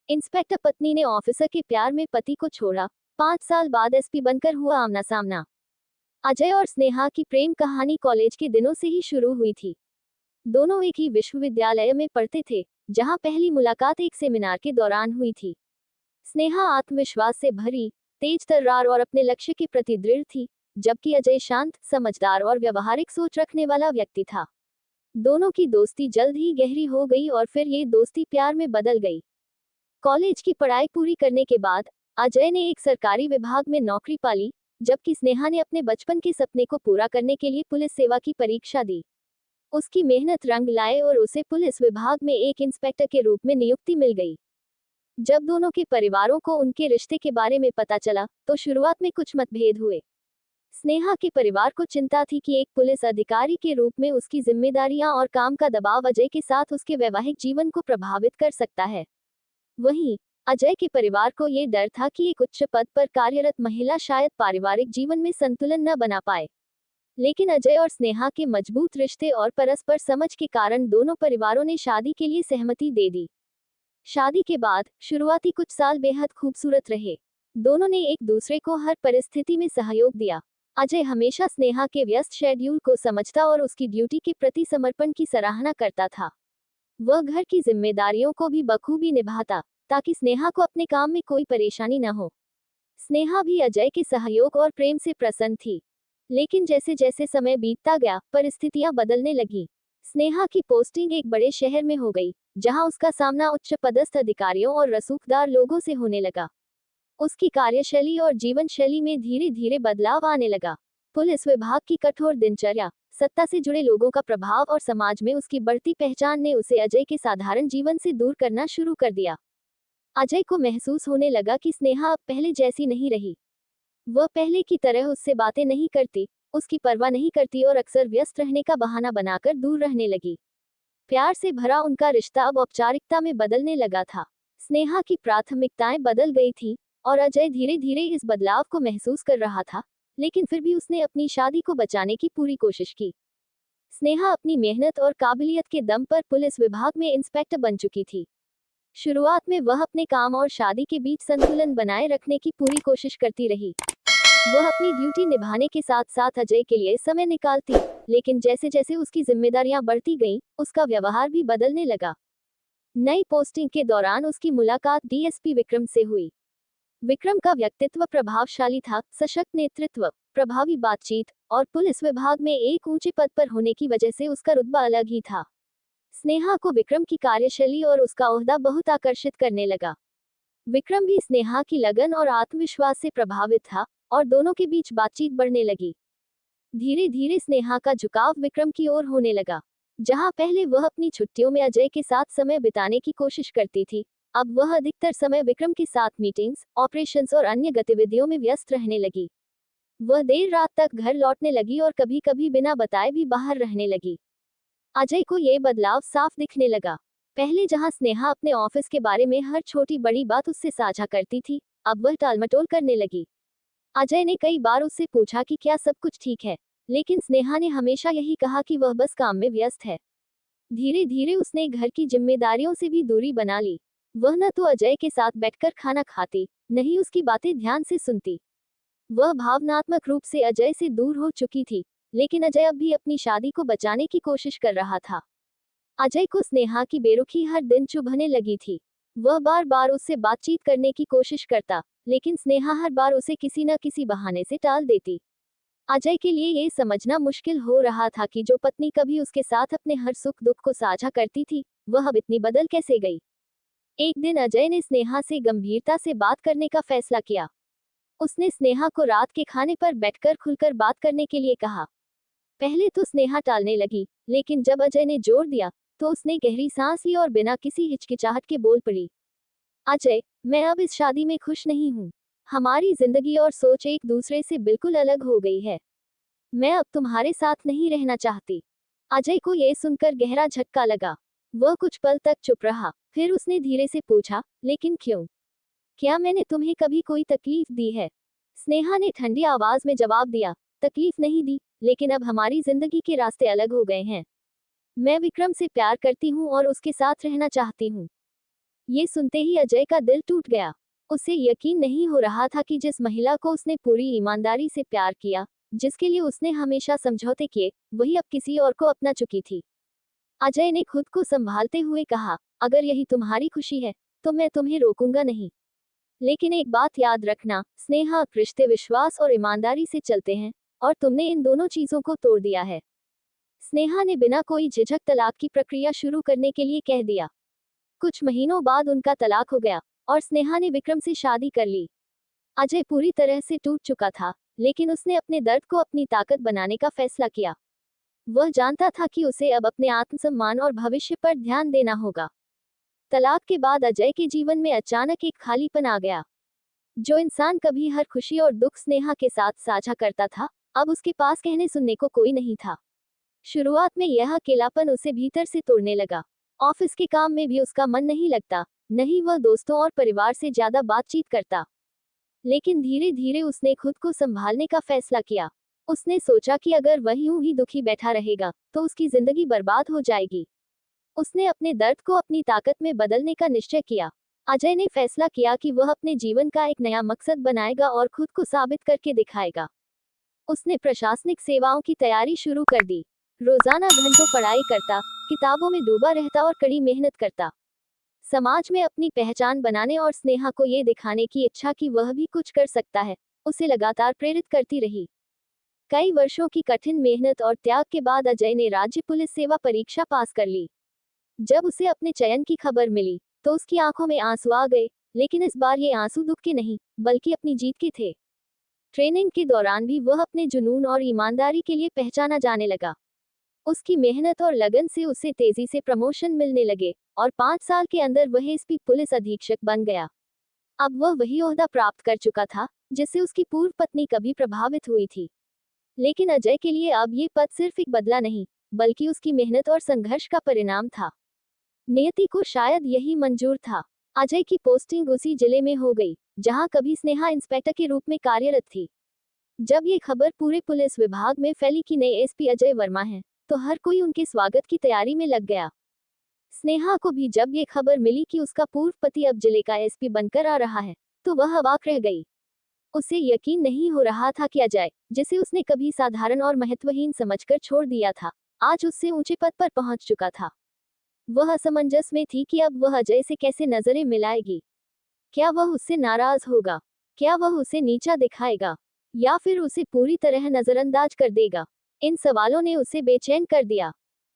Inspector पत्नी ने officer के प्यार में पति को छोड़ा, 5 साल बाद एसपी बनकर हुआ आमना सामना। अजय और स्नेहा की प्रेम कहानी कॉलेज के दिनों से ही शुरू हुई थी। दोनों एक ही विश्वविद्यालय में पढ़ते थे, जहां पहली मुलाकात एक सेमिनार के दौरान हुई थी। स्नेहा आत्मविश्वास से भरी, तेज तर्रार और अपने लक्ष्य के प्रति दृढ़ थी, जबकि अजय शांत, समझदार और व्यवहारिक सोच रखने वाला व्यक्ति था। दोनों की दोस्ती जल्द ही गहरी हो गई और फिर ये दोस्ती प्यार में बदल गई। कॉलेज की पढ़ाई पूरी करने के बाद अजय ने एक सरकारी विभाग में नौकरी पाली, जबकि स्नेहा ने अपने बचपन के सपने को पूरा करने के लिए पुलिस सेवा की परीक्षा दी। उसकी मेहनत रंग लाए और उसे पुलिस विभाग में एक इंस्पेक्टर के रूप में नियुक्ति मिल गई। जब दोनों के परिवारों को उनके रिश्ते के बारे में पता चला, तो शुरुआत में कुछ मतभेद हुए। स्नेहा के परिवार को चिंता थी कि एक पुलिस अधिकारी के रूप में उसकी जिम्मेदारियां और काम का दबाव अजय के साथ उसके वैवाहिक जीवन को प्रभावित कर सकता है। वहीं अजय के परिवार को ये डर था कि एक उच्च पद पर कार्यरत महिला शायद पारिवारिक जीवन में संतुलन न बना पाए। लेकिन अजय और स्नेहा के मजबूत रिश्ते और परस्पर समझ के कारण दोनों परिवारों ने शादी के लिए सहमति दे दी। शादी के बाद शुरुआती कुछ साल बेहद खूबसूरत रहे। दोनों ने एक दूसरे को हर परिस्थिति में सहयोग दिया। अजय हमेशा स्नेहा के व्यस्त शेड्यूल को समझता और उसकी ड्यूटी के प्रति समर्पण की सराहना करता था। वह घर की जिम्मेदारियों को भी बखूबी निभाता, ताकि स्नेहा को अपने काम में कोई परेशानी न हो। स्नेहा भी अजय के सहयोग और प्रेम से प्रसन्न थी। लेकिन जैसे जैसे समय बीतता गया, परिस्थितियां बदलने लगी। स्नेहा की पोस्टिंग एक बड़े शहर में हो गई, जहां उसका सामना उच्च पदस्थ अधिकारियों और रसूखदार लोगों से होने लगा। उसकी कार्यशैली और जीवन शैली में धीरे धीरे बदलाव आने लगा। पुलिस विभाग की कठोर दिनचर्या, सत्ता से जुड़े लोगों का प्रभाव और समाज में उसकी बढ़ती पहचान ने उसे अजय के साधारण जीवन से दूर करना शुरू कर दिया। अजय को महसूस होने लगा कि स्नेहा अब पहले जैसी नहीं रही। वह पहले की तरह उससे बातें नहीं करती, उसकी परवाह नहीं करती और अक्सर व्यस्त रहने का बहाना बनाकर दूर रहने लगी। प्यार से भरा उनका रिश्ता अब औपचारिकता में बदलने लगा था। स्नेहा की प्राथमिकताएं बदल गई थी और अजय धीरे धीरे इस बदलाव को महसूस कर रहा था, लेकिन फिर भी उसने अपनी शादी को बचाने की पूरी कोशिश की। स्नेहा अपनी मेहनत और काबिलियत के दम पर पुलिस विभाग में इंस्पेक्टर बन चुकी थी। शुरुआत में वह अपने काम और शादी के बीच संतुलन बनाए रखने की पूरी कोशिश करती रही। वह अपनी ड्यूटी निभाने के साथ साथ अजय के लिए समय निकालती, लेकिन जैसे जैसे उसकी जिम्मेदारियां बढ़ती गईं, उसका व्यवहार भी बदलने लगा। नई पोस्टिंग के दौरान उसकी मुलाकात डीएसपी विक्रम से हुई। विक्रम का व्यक्तित्व प्रभावशाली था, सशक्त नेतृत्व, प्रभावी बातचीत और पुलिस विभाग में एक ऊंचे पद पर होने की वजह से उसका रुतबा अलग ही था। स्नेहा को विक्रम की कार्यशैली और उसका ओहदा बहुत आकर्षित करने लगा। विक्रम भी स्नेहा की लगन और आत्मविश्वास से प्रभावित था और दोनों के बीच बातचीत बढ़ने लगी। धीरे धीरे स्नेहा का झुकाव विक्रम की ओर होने लगा। जहां पहले वह अपनी छुट्टियों में अजय के साथ समय बिताने की कोशिश करती थी, अब वह अधिकतर समय विक्रम के साथ मीटिंग्स, ऑपरेशंस और अन्य गतिविधियों में व्यस्त रहने लगी। वह देर रात तक घर लौटने लगी और कभी कभी बिना बताए भी बाहर रहने लगी। अजय को ये बदलाव साफ दिखने लगा। पहले जहां स्नेहा अपने ऑफिस के बारे में हर छोटी बड़ी बात उससे साझा करती थी, अब वह टालमटोल करने लगी। अजय ने कई बार उससे पूछा कि क्या सब कुछ ठीक है, लेकिन स्नेहा ने हमेशा यही कहा कि वह बस काम में व्यस्त है। धीरे धीरे उसने घर की जिम्मेदारियों से भी दूरी बना ली। वह न तो अजय के साथ बैठकर खाना खाती, न ही उसकी बातें ध्यान से सुनती। वह भावनात्मक रूप से अजय से दूर हो चुकी थी, लेकिन अजय अब भी अपनी शादी को बचाने की कोशिश कर रहा था। अजय को स्नेहा की बेरुखी हर दिन चुभने लगी थी। वह बार बार उससे बातचीत करने की कोशिश करता, लेकिन स्नेहा हर बार उसे किसी न किसी बहाने से टाल देती। अजय के लिए ये समझना मुश्किल हो रहा था कि जो पत्नी कभी उसके साथ अपने हर सुख दुख को साझा करती थी, वह अब इतनी बदल कैसे गई। एक दिन अजय ने स्नेहा से गंभीरता से बात करने का फैसला किया। उसने स्नेहा को रात के खाने पर बैठकर खुलकर बात करने के लिए कहा। पहले तो स्नेहा टालने लगी, लेकिन जब अजय ने जोर दिया, तो उसने गहरी सांस ली और बिना किसी हिचकिचाहट के बोल पड़ी। अजय, मैं अब इस शादी में खुश नहीं हूँ। हमारी जिंदगी और सोच एक दूसरे से बिल्कुल अलग हो गई है। मैं अब तुम्हारे साथ नहीं रहना चाहती। अजय को यह सुनकर गहरा झटका लगा। वह कुछ पल तक चुप रहा, फिर उसने धीरे से पूछा, लेकिन क्यों? क्या मैंने तुम्हें कभी कोई तकलीफ दी है? स्नेहा ने ठंडी आवाज में जवाब दिया, तकलीफ नहीं दी, लेकिन अब हमारी जिंदगी के रास्ते अलग हो गए हैं। मैं विक्रम से प्यार करती हूँ और उसके साथ रहना चाहती हूँ। ये सुनते ही अजय का दिल टूट गया। उसे यकीन नहीं हो रहा था कि जिस महिला को उसने पूरी ईमानदारी से प्यार किया, जिसके लिए उसने हमेशा समझौते किए, वही अब किसी और को अपना चुकी थी। अजय ने खुद को संभालते हुए कहा, अगर यही तुम्हारी खुशी है तो मैं तुम्हें रोकूंगा नहीं। लेकिन एक बात याद रखना, स्नेहा, रिश्ते विश्वास और ईमानदारी से चलते हैं, और तुमने इन दोनों चीजों को तोड़ दिया है। स्नेहा ने बिना कोई झिझक तलाक की प्रक्रिया शुरू करने के लिए कह दिया। कुछ महीनों बाद उनका तलाक हो गया और स्नेहा ने विक्रम से शादी कर ली। अजय पूरी तरह से टूट चुका था, लेकिन उसने अपने दर्द को अपनी ताकत बनाने का फैसला किया। वह जानता था कि उसे अब अपने आत्मसम्मान और भविष्य पर ध्यान देना होगा। तलाक के बाद अजय के जीवन में अचानक एक खालीपन आ गया। जो इंसान कभी हर खुशी और दुख स्नेहा के साथ साझा करता था, अब उसके पास कहने सुनने को कोई नहीं था। शुरुआत में यह अकेलापन उसे भीतर से तोड़ने लगा। ऑफिस के काम में भी उसका मन नहीं लगता, नहीं वह दोस्तों और परिवार से ज्यादा बातचीत करता। लेकिन धीरे धीरे उसने खुद को संभालने का फैसला किया। उसने सोचा कि अगर वह यूं ही दुखी बैठा रहेगा तो उसकी जिंदगी बर्बाद हो जाएगी। उसने अपने दर्द को अपनी ताकत में बदलने का निश्चय किया। अजय ने फैसला किया कि वह अपने जीवन का एक नया मकसद बनाएगा और खुद को साबित करके दिखाएगा। उसने प्रशासनिक सेवाओं की तैयारी शुरू कर दी। रोजाना घंटों पढ़ाई करता, किताबों में डूबा रहता और कड़ी मेहनत करता। समाज में अपनी पहचान बनाने और स्नेहा को ये दिखाने की इच्छा कि वह भी कुछ कर सकता है, उसे लगातार प्रेरित करती रही। कई वर्षों की कठिन मेहनत और त्याग के बाद अजय ने राज्य पुलिस सेवा परीक्षा पास कर ली। जब उसे अपने चयन की खबर मिली तो उसकी आंखों में आंसू आ गए, लेकिन इस बार ये आंसू दुख के नहीं, बल्कि अपनी जीत के थे। ट्रेनिंग के दौरान भी वह अपने जुनून और ईमानदारी के लिए पहचाना जाने लगा। उसकी मेहनत और लगन से उसे तेजी से प्रमोशन मिलने लगे और 5 साल के अंदर वह एसपी पुलिस अधीक्षक बन गया। अब वह वही ओहदा प्राप्त कर चुका था जिससे उसकी पूर्व पत्नी कभी प्रभावित हुई थी। लेकिन अजय के लिए अब ये पद सिर्फ एक बदला नहीं, बल्कि उसकी मेहनत और संघर्ष का परिणाम था। नियति को शायद यही मंजूर था। अजय की पोस्टिंग उसी जिले में हो गई जहां कभी स्नेहा इंस्पेक्टर के रूप में कार्यरत थी। जब ये खबर पूरे पुलिस विभाग में फैली कि नए एसपी अजय वर्मा हैं, तो हर कोई उनके स्वागत की तैयारी में लग गया। स्नेहा को भी जब ये खबर मिली कि उसका पूर्व पति अब जिले का एसपी बनकर आ रहा है, तो वह अवाक रह गई। उसे यकीन नहीं हो रहा था कि अजय, जिसे उसने कभी साधारण और महत्वहीन समझकर छोड़ दिया था, आज उससे ऊंचे पद पर पहुंच चुका था। वह असमंजस में थी कि अब वह अजय से कैसे नजरें मिलाएगी। क्या वह उससे नाराज होगा? क्या वह उसे नीचा दिखाएगा? या फिर उसे पूरी तरह नजरअंदाज कर देगा? इन सवालों ने उसे बेचैन कर दिया।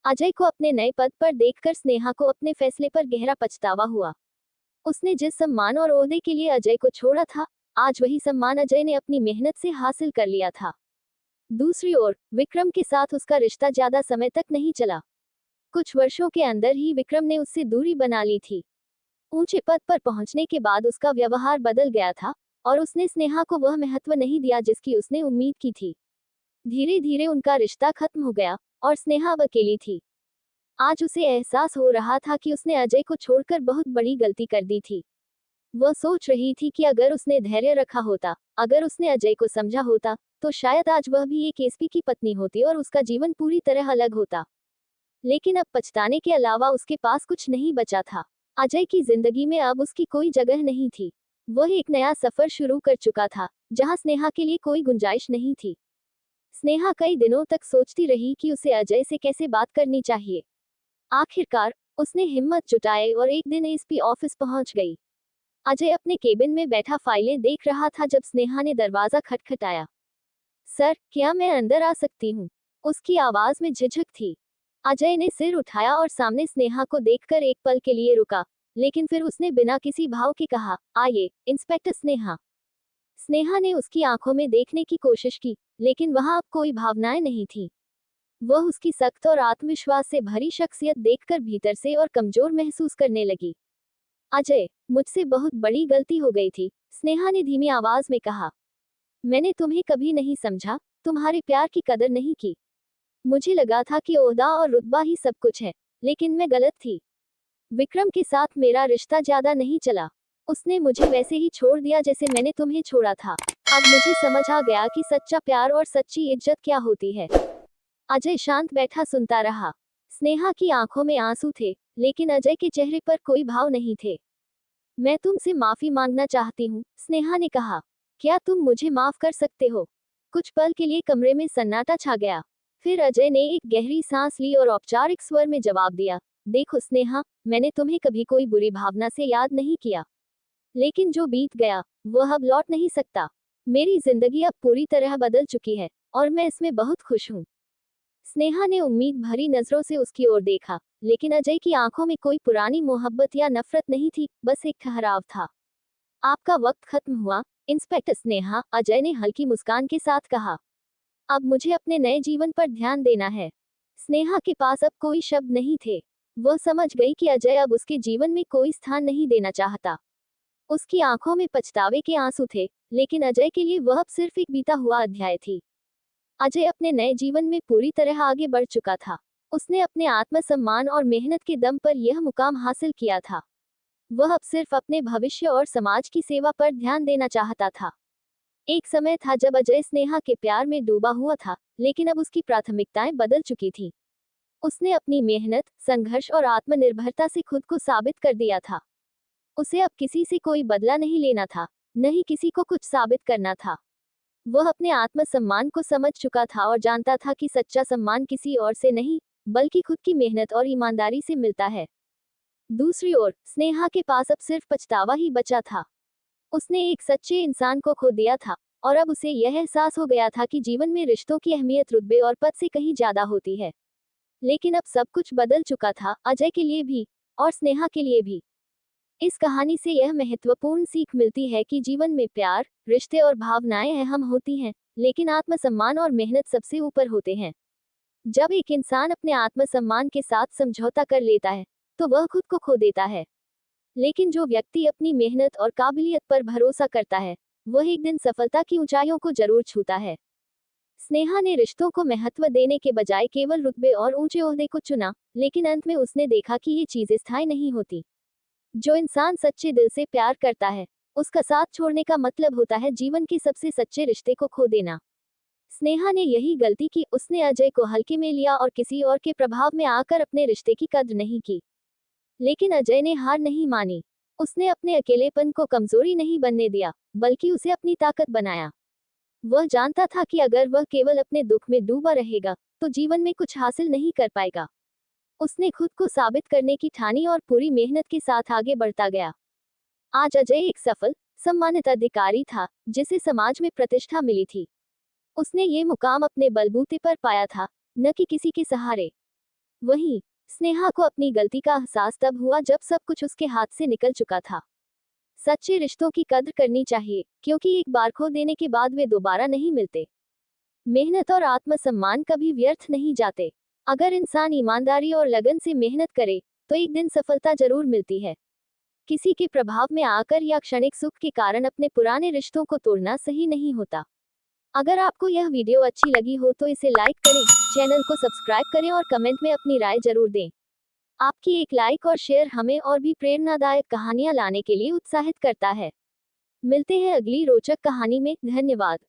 अजय को अपने नए पद पर देखकर स्नेहा को अपने फैसले पर गहरा पछतावा हुआ। उसने जिस सम्मान और ओहदे के लिए अजय को छोड़ा था, आज वही सम्मान अजय ने अपनी मेहनत से हासिल कर लिया था। दूसरी ओर विक्रम के साथ उसका रिश्ता ज्यादा समय तक नहीं चला। कुछ वर्षों के अंदर ही विक्रम ने उससे दूरी बना ली थी। ऊंचे पद पर पहुंचने के बाद उसका व्यवहार बदल गया था और उसने स्नेहा को वह महत्व नहीं दिया जिसकी उसने उम्मीद की थी। धीरे धीरे उनका रिश्ता खत्म हो गया और स्नेहा अब अकेली थी। आज उसे एहसास हो रहा था कि उसने अजय को छोड़कर बहुत बड़ी गलती कर दी थी। वह सोच रही थी कि अगर उसने धैर्य रखा होता, अगर उसने अजय को समझा होता, तो शायद आज वह भी एक एसपी की पत्नी होती और उसका जीवन पूरी तरह अलग होता। लेकिन अब पछताने के अलावा उसके पास कुछ नहीं बचा था। अजय की जिंदगी में अब उसकी कोई जगह नहीं थी। वह एक नया सफर शुरू कर चुका था, जहां स्नेहा के लिए कोई गुंजाइश नहीं थी। स्नेहा कई दिनों तक सोचती रही कि उसे अजय से कैसे बात करनी चाहिए। आखिरकार उसने हिम्मत जुटाई और एक दिन एसपी ऑफिस पहुंच गई। अजय अपने केबिन में बैठा फाइलें देख रहा था जब स्नेहा ने दरवाजा खटखटाया। सर, क्या मैं अंदर आ सकती हूँ? उसकी आवाज में झिझक थी। अजय ने सिर उठाया और सामने स्नेहा को देखकर एक पल के लिए रुका, लेकिन फिर उसने बिना किसी भाव के कहा, आइए, इंस्पेक्टर स्नेहा। स्नेहा ने उसकी आंखों में देखने की कोशिश की, लेकिन वहां अब कोई भावनाएं नहीं थी। वह उसकी सख्त और आत्मविश्वास से भरी शख्सियत देखकर भीतर से और कमजोर महसूस करने लगी। अजय, मुझसे बहुत बड़ी गलती हो गई थी, स्नेहा ने धीमी आवाज में कहा। मैंने तुम्हें कभी नहीं समझा, तुम्हारे प्यार की कदर नहीं की। मुझे लगा था कि ओहदा और रुतबा ही सब कुछ है, लेकिन मैं गलत थी। विक्रम के साथ मेरा रिश्ता ज्यादा नहीं चला। उसने मुझे वैसे ही छोड़ दिया जैसे मैंने तुम्हें छोड़ा था। अब मुझे समझ आ गया कि सच्चा प्यार और सच्ची इज्जत क्या होती है। अजय शांत बैठा सुनता रहा। स्नेहा की आंखों में आंसू थे, लेकिन अजय के चेहरे पर कोई भाव नहीं थे। मैं तुमसे माफी मांगना चाहती हूँ, स्नेहा ने कहा। क्या तुम मुझे माफ कर सकते हो? कुछ पल के लिए कमरे में सन्नाटा छा गया। फिर अजय ने एक गहरी सांस ली और औपचारिक स्वर में जवाब दिया, देखो स्नेहा, मैंने तुम्हें कभी कोई बुरी भावना से याद नहीं किया। लेकिन जो बीत गया, वह अब लौट नहीं सकता। मेरी जिंदगी अब पूरी तरह बदल चुकी है, और मैं इसमें बहुत खुश हूँ। स्नेहा ने उम्मीद भरी नजरों से उसकी ओर देखा, लेकिन अजय की आंखों में कोई पुरानी मोहब्बत या नफरत नहीं थी, बस एक ठहराव था। आपका वक्त खत्म हुआ, इंस्पेक्टर स्नेहा, अजय ने हल्की मुस्कान के साथ कहा। अब मुझे अपने नए जीवन पर ध्यान देना है। स्नेहा के पास अब कोई शब्द नहीं थे। वह समझ गई कि अजय अब उसके जीवन में कोई स्थान नहीं देना चाहता। उसकी आंखों में पछतावे के आंसू थे, लेकिन अजय के लिए वह अब सिर्फ एक बीता हुआ अध्याय थी। अजय अपने नए जीवन में पूरी तरह आगे बढ़ चुका था। उसने अपने आत्मसम्मान और मेहनत के दम पर यह मुकाम हासिल किया था। वह अब सिर्फ अपने भविष्य और समाज की सेवा पर ध्यान देना चाहता था। एक समय था जब अजय स्नेहा के प्यार में डूबा हुआ था, लेकिन अब उसकी प्राथमिकताएं बदल चुकी थी। उसने अपनी मेहनत, संघर्ष और आत्मनिर्भरता से खुद को साबित कर दिया था। उसे अब किसी से कोई बदला नहीं लेना था, न ही किसी को कुछ साबित करना था। वह अपने आत्मसम्मान को समझ चुका था और जानता था कि सच्चा सम्मान किसी और से नहीं, बल्कि खुद की मेहनत और ईमानदारी से मिलता है। दूसरी ओर, स्नेहा के पास अब सिर्फ पछतावा ही बचा था। उसने एक सच्चे इंसान को खो दिया था, और अब उसे यह एहसास हो गया था कि जीवन में रिश्तों की अहमियत रुतबे और पद से कहीं ज्यादा होती है। लेकिन अब सब कुछ बदल चुका था, अजय के लिए भी, और स्नेहा के लिए भी। इस कहानी से यह महत्वपूर्ण सीख मिलती है कि जीवन में प्यार, रिश्ते और भावनाएं अहम होती हैं, लेकिन आत्मसम्मान और मेहनत सबसे ऊपर होते हैं। जब एक इंसान अपने आत्मसम्मान के साथ समझौता कर लेता है, तो वह खुद को खो देता है। लेकिन जो व्यक्ति अपनी मेहनत और काबिलियत पर भरोसा करता है, वह एक दिन सफलता की ऊंचाइयों को जरूर छूता है। स्नेहा ने रिश्तों को महत्व देने के बजाय केवल रुतबे और ऊंचे ओहदे को चुना, लेकिन अंत में उसने देखा कि ये चीजें स्थायी नहीं होती। जो इंसान सच्चे दिल से प्यार करता है, उसका साथ छोड़ने का मतलब होता है जीवन के सबसे सच्चे रिश्ते को खो देना। स्नेहा ने यही गलती की, उसने अजय को हल्के में लिया और किसी और के प्रभाव में आकर अपने रिश्ते की कद्र नहीं की। लेकिन अजय ने हार नहीं मानी। उसने अपने अकेलेपन को कमजोरी नहीं बनने दिया, बल्कि उसे अपनी ताकत बनाया। वह जानता था कि अगर वह केवल अपने दुख में डूबा रहेगा, तो जीवन में कुछ हासिल नहीं कर पाएगा। उसने खुद को साबित करने की ठानी और पूरी मेहनत के साथ आगे बढ़ता गया। आज अजय एक सफल, सम्मानित अधिकारी था, जिसे समाज में प्रतिष्ठा मिली थी। उसने ये मुकाम अपने बलबूते पर पाया था, न कि किसी के सहारे। वहीं स्नेहा को अपनी गलती का एहसास तब हुआ जब सब कुछ उसके हाथ से निकल चुका था। सच्चे रिश्तों की कद्र करनी चाहिए, क्योंकि एक बार खो देने के बाद वे दोबारा नहीं मिलते। मेहनत और आत्मसम्मान कभी व्यर्थ नहीं जाते। अगर इंसान ईमानदारी और लगन से मेहनत करे, तो एक दिन सफलता जरूर मिलती है। किसी के प्रभाव में आकर या क्षणिक सुख के कारण अपने पुराने रिश्तों को तोड़ना सही नहीं होता। अगर आपको यह वीडियो अच्छी लगी हो तो इसे लाइक करें, चैनल को सब्सक्राइब करें और कमेंट में अपनी राय जरूर दें। आपकी एक लाइक और शेयर हमें और भी प्रेरणादायक कहानियां लाने के लिए उत्साहित करता है। मिलते हैं अगली रोचक कहानी में। धन्यवाद।